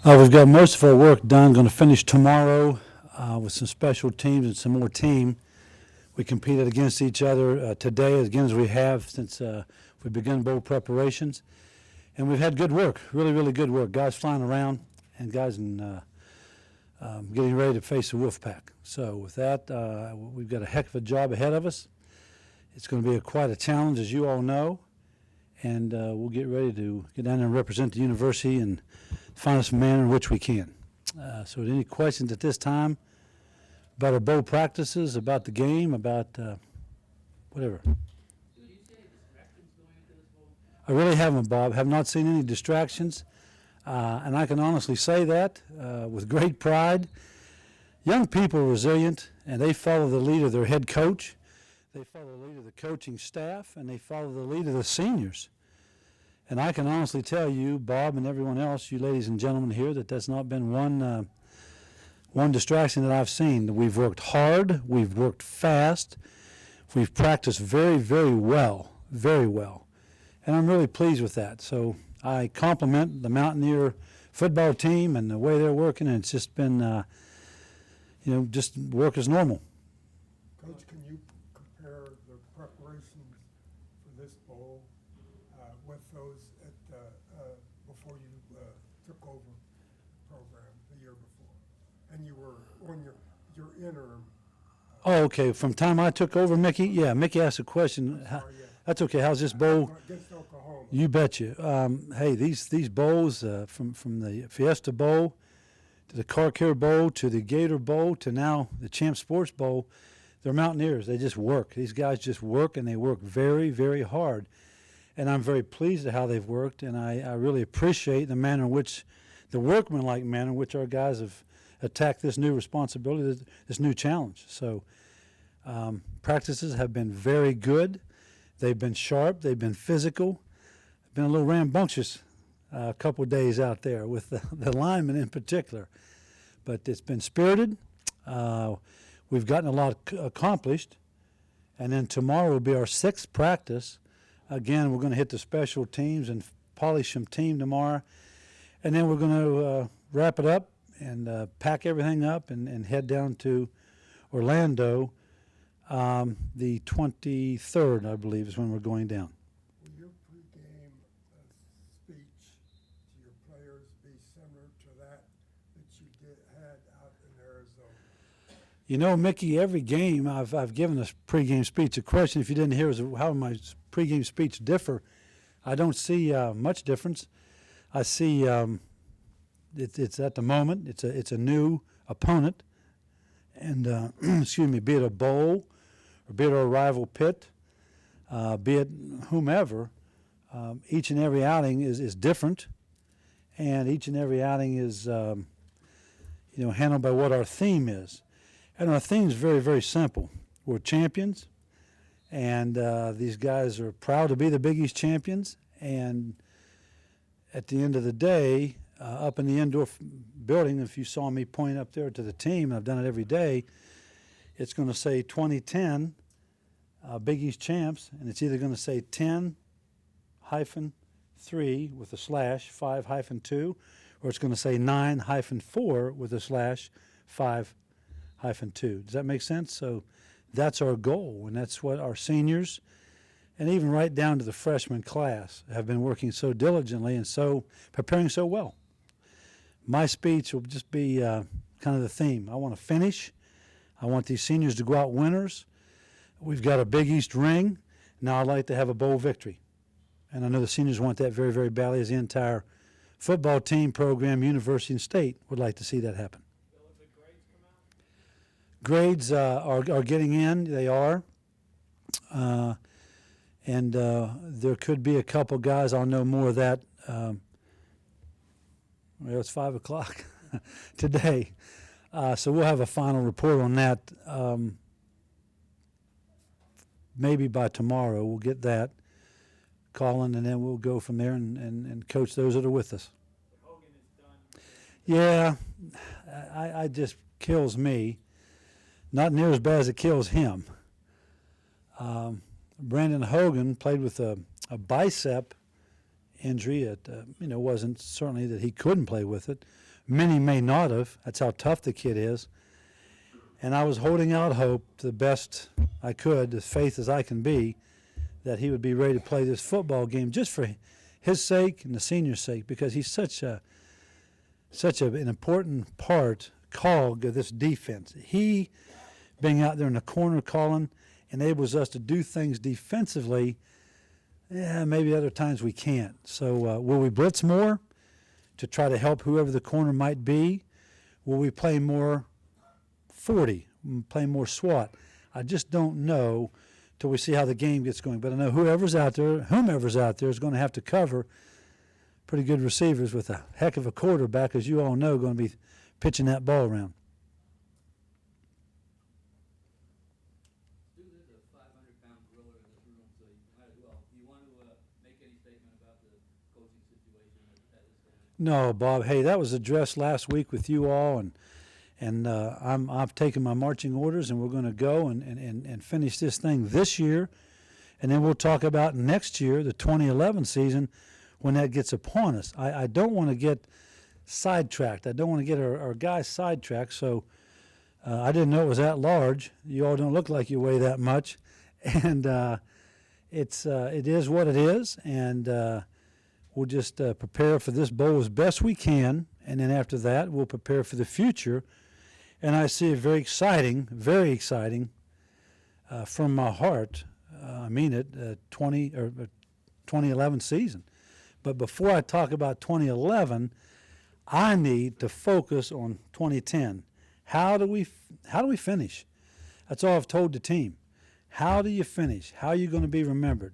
We've got most of our work done. Going to finish tomorrow with some special teams and some more team. We competed against each other today again as we have since we begun bowl preparations. And we've had good work, really, really good work. Guys flying around and guys getting ready to face the Wolfpack. So with that, we've got a heck of a job ahead of us. It's going to be quite a challenge, as you all know. And we'll get ready to get down there and represent the university and find us a manner in which we can. So any questions at this time about our bowl practices, about the game, about whatever? I really haven't, Bob. Have not seen any distractions. And I can honestly say that with great pride. Young people are resilient, and they follow the lead of their head coach. They follow the lead of the coaching staff, and they follow the lead of the seniors. And I can honestly tell you, Bob and everyone else, you ladies and gentlemen here, that that's not been one distraction that I've seen. We've worked hard. We've worked fast. We've practiced very, very well, very well. And I'm really pleased with that. So I compliment the Mountaineer football team and the way they're working, and it's just been, just work as normal. Coach, can you compare the preparations for this bowl with those before you took over the program the year before? And you were on your interim. Oh, okay. From time I took over, Mickey? Yeah, Mickey asked a question. Yeah. That's okay. How's this bowl? Against Oklahoma. You betcha. Hey, these bowls, from the Fiesta Bowl to the Car Care Bowl to the Gator Bowl to now the Champ Sports Bowl, they're Mountaineers. They just work. These guys just work, and they work very, very hard. And I'm very pleased at how they've worked, and I really appreciate the manner in which, the workmanlike manner in which our guys have attacked this new responsibility, this new challenge. So practices have been very good. They've been sharp. They've been physical. Been a little rambunctious a couple of days out there with the linemen in particular. But it's been spirited. We've gotten a lot accomplished. And then tomorrow will be our 6th practice. Again, we're going to hit the special teams and polish some team tomorrow. And then we're going to wrap it up and pack everything up and head down to Orlando. The 23rd, I believe, is when we're going down. Will your pregame speech to your players be similar to that you had out in Arizona? You know, Mickey, every game I've given a pregame speech. The question, if you didn't hear, is how my pregame speech differ. I don't see much difference. I see it's at the moment. It's a new opponent, and excuse me, be it a bowl, or be it a rival pit, be it whomever. Each and every outing is different, and each and every outing is handled by what our theme is. And our theme is very, very simple. We're champions, and these guys are proud to be the Big East champions. And at the end of the day, up in the indoor building, if you saw me point up there to the team, and I've done it every day, it's going to say 2010 Big East champs, and it's either going to say 10-3 with a slash 5-2, or it's going to say 9-4 with a slash 5-2. Does that make sense? So that's our goal, and that's what our seniors, and even right down to the freshman class, have been working so diligently and so preparing so well. My speech will just be kind of the theme. I want to finish. I want these seniors to go out winners. We've got a Big East ring. Now I'd like to have a bowl victory. And I know the seniors want that very, very badly, as the entire football team, program, university, and state would like to see that happen. Grades are getting in. They are. And there could be a couple guys. I'll know more of that. It's 5 o'clock today. So we'll have a final report on that maybe by tomorrow. We'll get that, Colin, and then we'll go from there and coach those that are with us. Hogan is done. Yeah, I just kills me. Not near as bad as it kills him. Brandon Hogan played with a bicep injury. It wasn't certainly that he couldn't play with it, Many may not have. That's how tough the kid is. And I was holding out hope to the best I could, as faith as I can be, that he would be ready to play this football game just for his sake and the senior's sake, because he's such an important cog of this defense. He, being out there in the corner calling, enables us to do things defensively. Yeah, maybe other times we can't. So will we blitz more to try to help whoever the corner might be? Will we play more 40, play more SWAT? I just don't know till we see how the game gets going. But I know whomever's out there is going to have to cover pretty good receivers with a heck of a quarterback, as you all know, going to be pitching that ball around. Stu, there's a 500-pound gorilla in this room, so you might as well. Do you want to make any statement about the coaching situation at this time? No, Bob. Hey, that was addressed last week with you all, and I've taken my marching orders, and we're going to go and finish this thing this year, and then we'll talk about next year, the 2011 season, when that gets upon us. I don't want to get sidetracked. I don't want to get our guys sidetracked. So I didn't know it was that large. You all don't look like you weigh that much, and it is what it is, and we'll just prepare for this bowl as best we can, and then after that we'll prepare for the future. And I see it very exciting from my heart. I mean it, 2011 season. But before I talk about 2011, I need to focus on 2010. How do we finish? That's all I've told the team. How do you finish? How are you going to be remembered?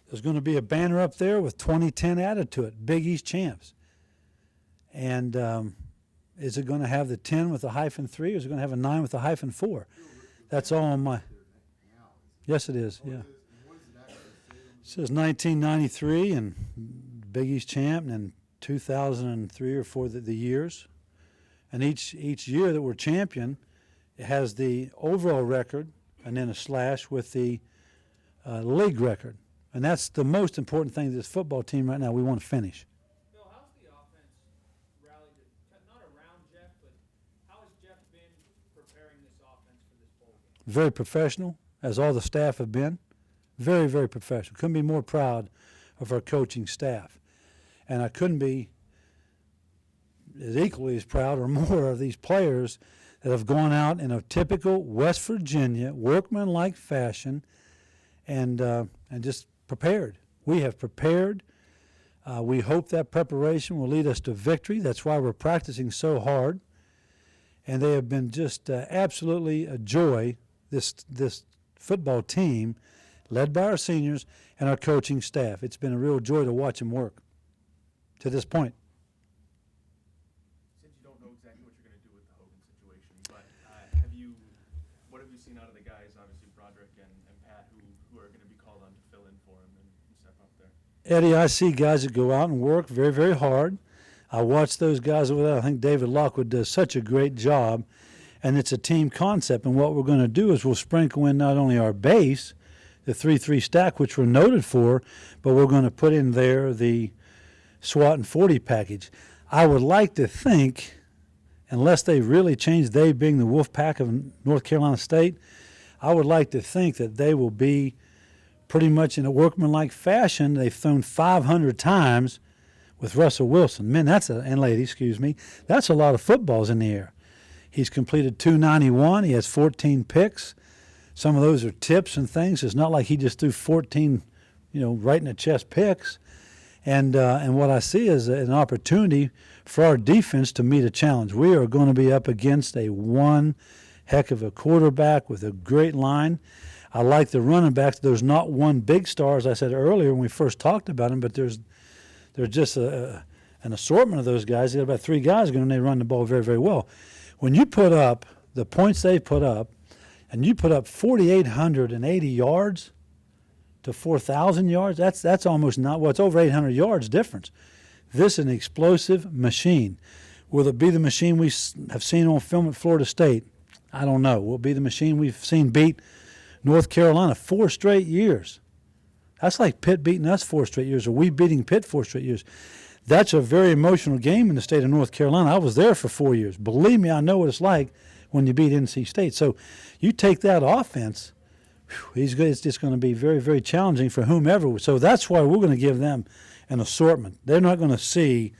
There's going to be a banner up there with 2010 added to it, Big East champs. And is it going to have the 10 with a -3, or is it going to have a 9 with a -4? That's all on my. Yes, it is. Yeah. It says 1993 and Big East champ, and then 2003 or 4 the years. And each year that we're champion, it has the overall record and then a slash with the league record. And that's the most important thing to this football team right now. We want to finish. Bill, how's the offense rallied, not around Jeff, but how has Jeff been preparing this offense for this bowl game? Very professional, as all the staff have been. Very, very professional. Couldn't be more proud of our coaching staff. And I couldn't be as equally as proud or more of these players that have gone out in a typical West Virginia workmanlike fashion and just prepared. We have prepared. We hope that preparation will lead us to victory. That's why we're practicing so hard. And they have been just absolutely a joy, this football team, led by our seniors and our coaching staff. It's been a real joy to watch them work to this point. Since you don't know exactly what you're going to do with the Hogan situation, but what have you seen out of the guys, obviously Broderick and Pat, who are going to be called on to fill in for him and step up there? Eddie, I see guys that go out and work very, very hard. I watch those guys over there. I think David Lockwood does such a great job, and it's a team concept. And what we're going to do is we'll sprinkle in not only our base, the 3-3 stack, which we're noted for, but we're going to put in there the SWAT and 40 package. I would like to think, unless they really change, they being the Wolfpack of North Carolina State, I would like to think that they will be pretty much in a workmanlike fashion. They've thrown 500 times with Russell Wilson. Men, and ladies, excuse me, that's a lot of footballs in the air. He's completed 291. He has 14 picks. Some of those are tips and things. It's not like he just threw 14, right in the chest picks. And what I see is an opportunity for our defense to meet a challenge. We are going to be up against one heck of a quarterback with a great line. I like the running backs. There's not one big star, as I said earlier when we first talked about him, but there's just an assortment of those guys. They got about 3 guys going, and they run the ball very, very well. When you put up the points they put up, and you put up 4,880 yards to 4,000 yards, that's almost not, it's over 800 yards difference. This is an explosive machine. Will it be the machine we have seen on film at Florida State? I don't know. Will it be the machine we've seen beat North Carolina 4 straight years? That's like Pitt beating us 4 straight years, or we beating Pitt 4 straight years. That's a very emotional game in the state of North Carolina. I was there for 4 years. Believe me, I know what it's like when you beat NC State. So you take that offense, he's good. It's just going to be very, very challenging for whomever. So that's why we're going to give them an assortment. They're not going to see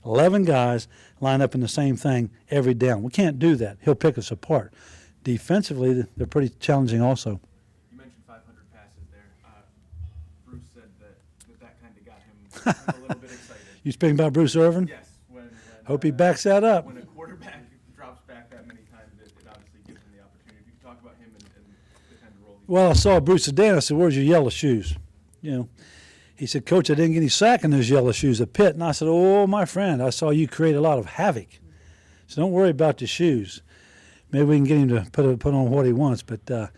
11 guys line up in the same thing every down. We can't do that. He'll pick us apart. Defensively, they're pretty challenging also. You mentioned 500 passes there. Bruce said that kind of got him a little bit excited. You speaking about Bruce Irvin? Yes. When Hope he backs that up. When a quarterback drops back that many times, it obviously gives him the opportunity. If you could talk about him and the kind of role he's Well, I saw Bruce today, and I said, "Where's your yellow shoes?" You know, he said, "Coach, I didn't get any sack in those yellow shoes at Pitt." And I said, "Oh, my friend, I saw you create a lot of havoc. So don't worry about the shoes. Maybe we can get him to put on what he wants." But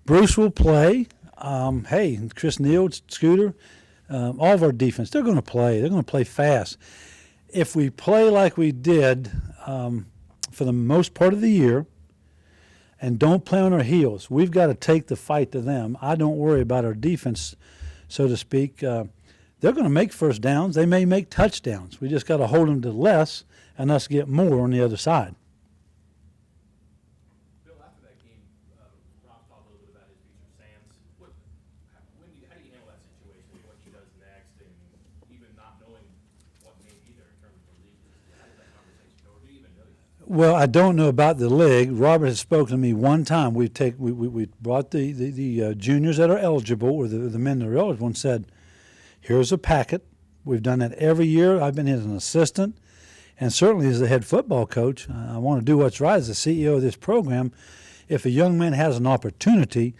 Bruce will play. Hey, Chris Neal, Scooter, all of our defense, they're going to play. They're going to play fast. If we play like we did for the most part of the year and don't play on our heels, we've got to take the fight to them. I don't worry about our defense, so to speak. They're going to make first downs. They may make touchdowns. We just got to hold them to less and us get more on the other side. Bill, after that game, Rob talked a little bit about his future Sands. How do you handle that situation, what he does next, and even not knowing what may be there in terms of releases? How does that conversation go, or do you even know yet? Well, I don't know about the league. Robert has spoken to me one time. We brought the juniors that are eligible, or the men that are eligible, and said, "Here's a packet." We've done that every year. I've been as an assistant, and certainly as the head football coach. I want to do what's right as the CEO of this program. If a young man has an opportunity,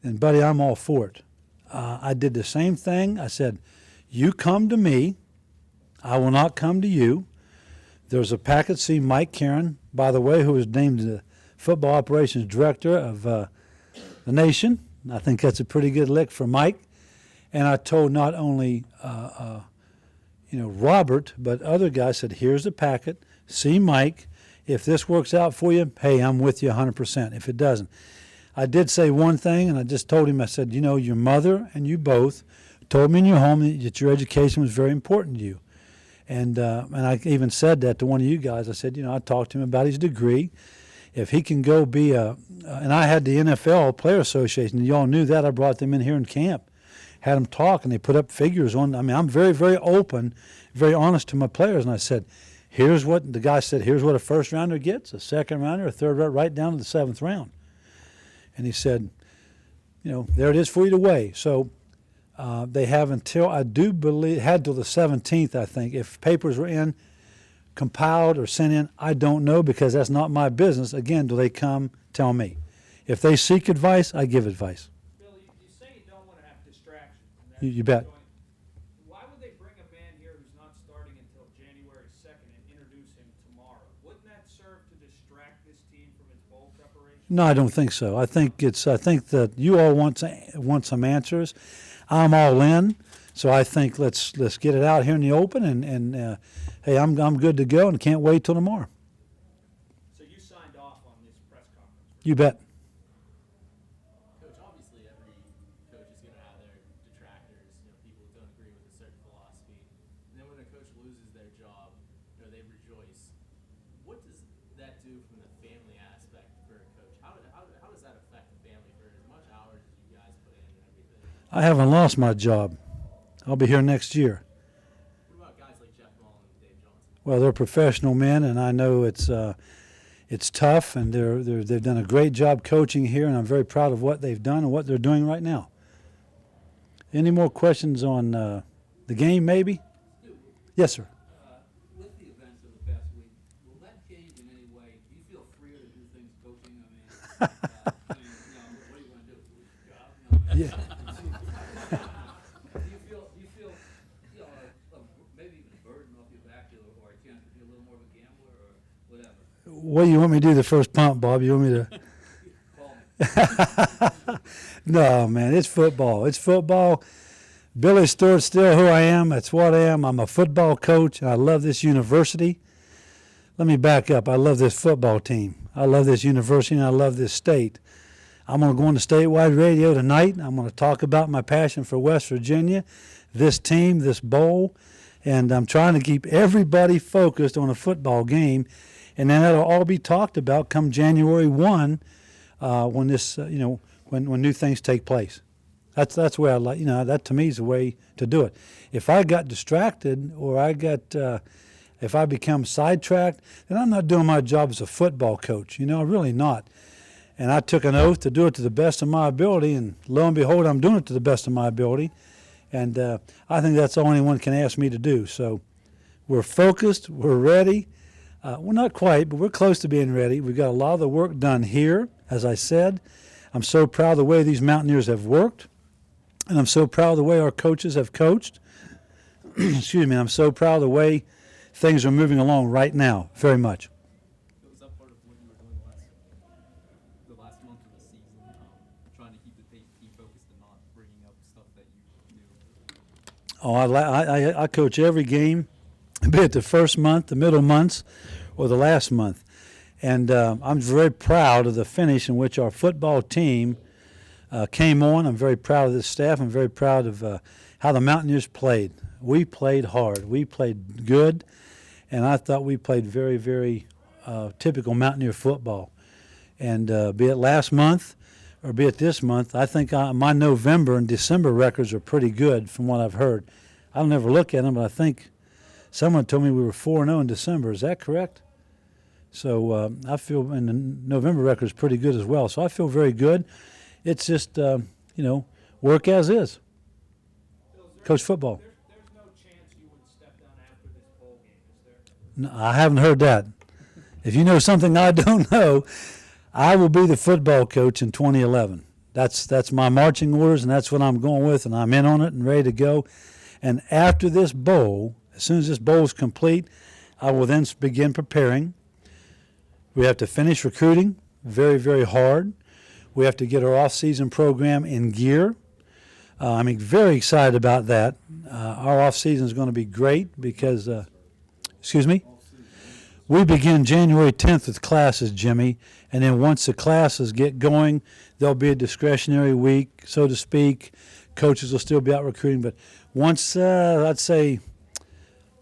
then, buddy, I'm all for it. I did the same thing. I said, "You come to me. I will not come to you." There's a packet. See Mike Karen, by the way, who was named the football operations director of the nation. I think that's a pretty good lick for Mike. And I told not only Robert, but other guys, said, "Here's the packet. See Mike. If this works out for you, hey, I'm with you 100%. If it doesn't." I did say one thing, and I just told him, I said, "Your mother and you both told me in your home that your education was very important to you." And I even said that to one of you guys. I said, I talked to him about his degree. If he can go be and I had the NFL Player Association, and y'all knew that. I brought them in here in camp, had them talk, and they put up figures on. I mean, I'm very, very open, very honest to my players. And I said, here's what a first rounder gets, a second rounder, a third rounder, right down to the 7th round. And he said, there it is for you to weigh. So they have until, I do believe, had till the 17th, I think. If papers were in, compiled or sent in, I don't know, because that's not my business. Again, do they come tell me? If they seek advice, I give advice. Bill, you say you don't want to have distractions. and that's You bet. going- Why would they bring a man here who's not starting until January 2nd and introduce him tomorrow? Wouldn't that serve to distract this team from its bowl preparation? No, I don't think so. I think that you all want some answers. I'm all in, so I think let's get it out here in the open, and hey, I'm good to go and can't wait till tomorrow. So you signed off on this press conference? You bet. Coach, obviously every coach is going to have their detractors, people who don't agree with a certain philosophy. And then when a coach loses their job, they rejoice. What does that do from the family aspect for a coach? How does that affect the family for as much hours as you guys put in and everything? I haven't lost my job. I'll be here next year. What about guys like Jeff Mullen and Dave Johnson? Well, they're professional men, and I know it's tough, and they've done a great job coaching here, and I'm very proud of what they've done and what they're doing right now. Any more questions on the game, maybe? Yes, sir. With the events of the past week, will that change in any way? Do you feel freer to do things coaching? What do you want to do? Lose your job? Yeah. Do you feel maybe even a burden off your back, or a chance to be a little more of a gambler, or whatever? What do you want me to do the first pump, Bob? You want me to? Call me. No, man, it's football. It's football. Billy Stewart's still who I am. That's what I am. I'm a football coach, and I love this university. Let me back up. I love this football team. I love this university, and I love this state. I'm going to go on the statewide radio tonight. I'm going to talk about my passion for West Virginia, this team, this bowl, and I'm trying to keep everybody focused on a football game, and then that'll all be talked about come January 1 when this, when new things take place. That's where I like, that to me is the way to do it. If I got distracted or if I become sidetracked, then I'm not doing my job as a football coach. Really not. And I took an oath to do it to the best of my ability, and lo and behold, I'm doing it to the best of my ability. And I think that's all anyone can ask me to do. So we're focused, we're ready. We're not quite, but we're close to being ready. We've got a lot of the work done here, as I said. I'm so proud of the way these Mountaineers have worked, and I'm so proud of the way our coaches have coached. Excuse me, I'm so proud of the way things are moving along right now, very much. Was that part of what you were doing the last month of the season, trying to keep the team focused and not bringing up stuff that you knew? Oh, I coach every game, be it the first month, the middle months, or the last month. And I'm very proud of the finish in which our football team came on. I'm very proud of this staff. I'm very proud of how the Mountaineers played. We played hard. We played good. And I thought we played very, very typical Mountaineer football. And be it last month or be it this month, I think my November and December records are pretty good from what I've heard. I'll never look at them, but I think someone told me we were 4-0 in December. Is that correct? So I feel, and the November record is pretty good as well. So I feel very good. It's just, work as is. Coach football. There's no chance you would step down after this bowl game, is there? No, I haven't heard that. If you know something I don't know, I will be the football coach in 2011. That's my marching orders, and that's what I'm going with, and I'm in on it and ready to go. And after this bowl, as soon as this bowl is complete, I will then begin preparing. We have to finish recruiting very, very hard. We have to get our off-season program in gear. I'm very excited about that. Our off-season is going to be great because, we begin January 10th with classes, Jimmy, and then once the classes get going, there'll be a discretionary week, so to speak. Coaches will still be out recruiting, but once, I'd say,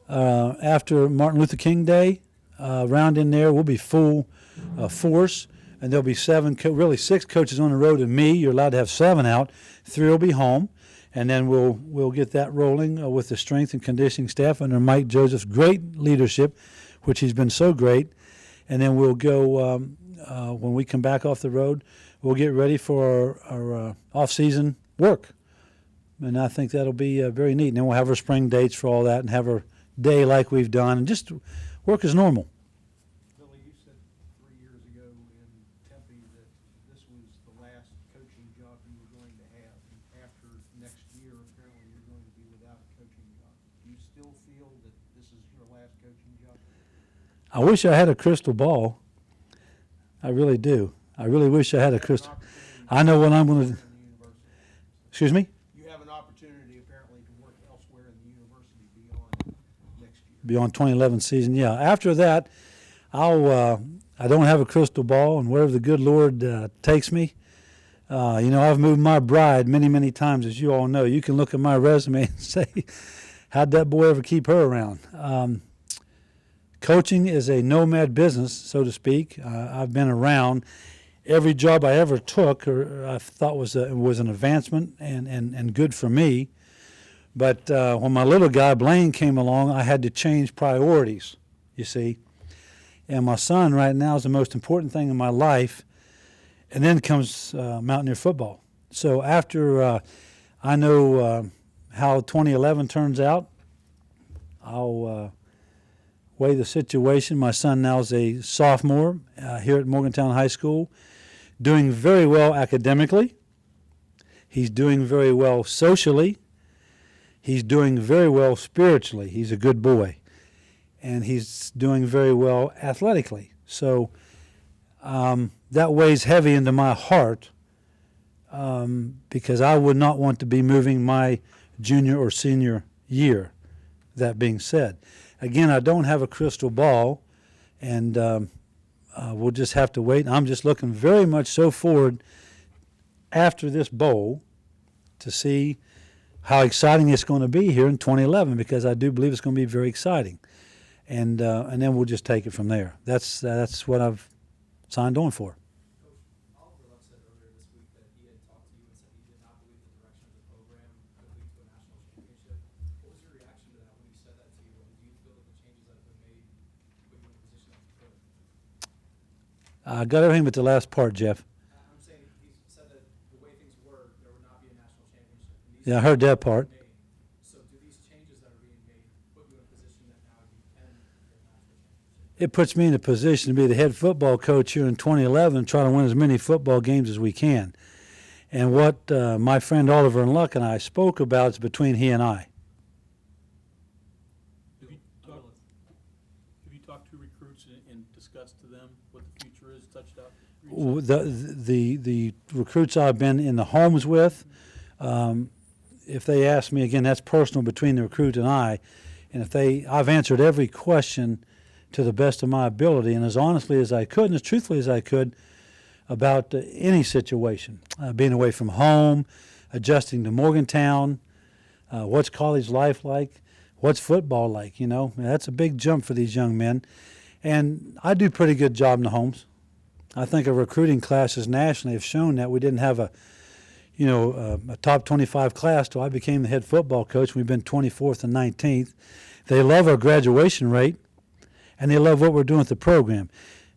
after Martin Luther King Day, around in there, we'll be full force, and there'll be 6 coaches on the road and me. You're allowed to have 7 out. 3 will be home, and then we'll get that rolling with the strength and conditioning staff under Mike Joseph's great leadership, which he's been so great. And then we'll go when we come back off the road, we'll get ready for our off-season work, and I think that'll be very neat. And then we'll have our spring dates for all that, and have our day like we've done, and just work as normal. Billy, you said 3 years ago in Tempe that this was the last coaching job you were going to have. And after next year, apparently you're going to be without a coaching job. Do you still feel that this is your last coaching job? I wish I had a crystal ball. I really do. I really wish I had a crystal. I know what I'm going to. Excuse me? You have an opportunity apparently to work elsewhere in the university beyond next year. Beyond 2011 season, yeah. After that, I don't have a crystal ball, and wherever the good Lord takes me. I've moved my bride many, many times, as you all know. You can look at my resume and say, how'd that boy ever keep her around? Coaching is a nomad business, so to speak. I've been around. Every job I ever took, or I thought was an advancement and good for me. But when my little guy, Blaine, came along, I had to change priorities, you see. And my son right now is the most important thing in my life. And then comes Mountaineer football. So after I know how 2011 turns out, I'll weigh the situation. My son now is a sophomore here at Morgantown High School, doing very well academically. He's doing very well socially. He's doing very well spiritually. He's a good boy. And he's doing very well athletically. So that weighs heavy into my heart because I would not want to be moving my junior or senior year, that being said. Again, I don't have a crystal ball, and we'll just have to wait. I'm just looking very much so forward after this bowl to see how exciting it's going to be here in 2011, because I do believe it's going to be very exciting. And then we'll just take it from there. That's what I've signed on for. Coach, Oliver Luck said earlier this week that he had talked to you and said he did not believe the direction of the program could lead to a national championship. What was your reaction to that when he said that to you? And do you feel that the changes that have been made put you in a position that you could? I got everything but the last part, Jeff. I'm saying he said that the way things were, there would not be a national championship. And these Yeah, I heard that part. made. So do these changes that are being made put you in a position that now you can get a national championship? It puts me in a position to be the head football coach here in 2011 and try to win as many football games as we can. And what my friend Oliver and Luck and I spoke about is between he and I. Have you talked to recruits and discussed to them what the future is, touched out? The recruits I've been in the homes with, if they ask me again, that's personal between the recruit and I. And I've answered every question to the best of my ability and as honestly as I could and as truthfully as I could about any situation, being away from home, adjusting to Morgantown, what's college life like, what's football like, you know. That's a big jump for these young men. And I do a pretty good job in the homes. I think our recruiting classes nationally have shown that we didn't have a top 25 class till I became the head football coach. We've been 24th and 19th. They love our graduation rate, and they love what we're doing with the program.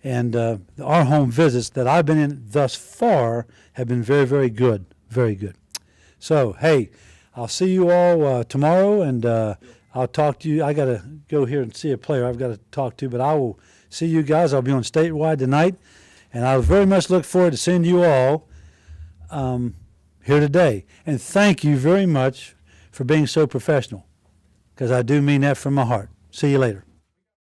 And our home visits that I've been in thus far have been very, very good, very good. So, hey, I'll see you all tomorrow, and I'll talk to you. I got to go here and see a player I've got to talk to, but I will see you guys. I'll be on statewide tonight, and I very much look forward to seeing you all here today. And thank you very much for being so professional, because I do mean that from my heart. See you later.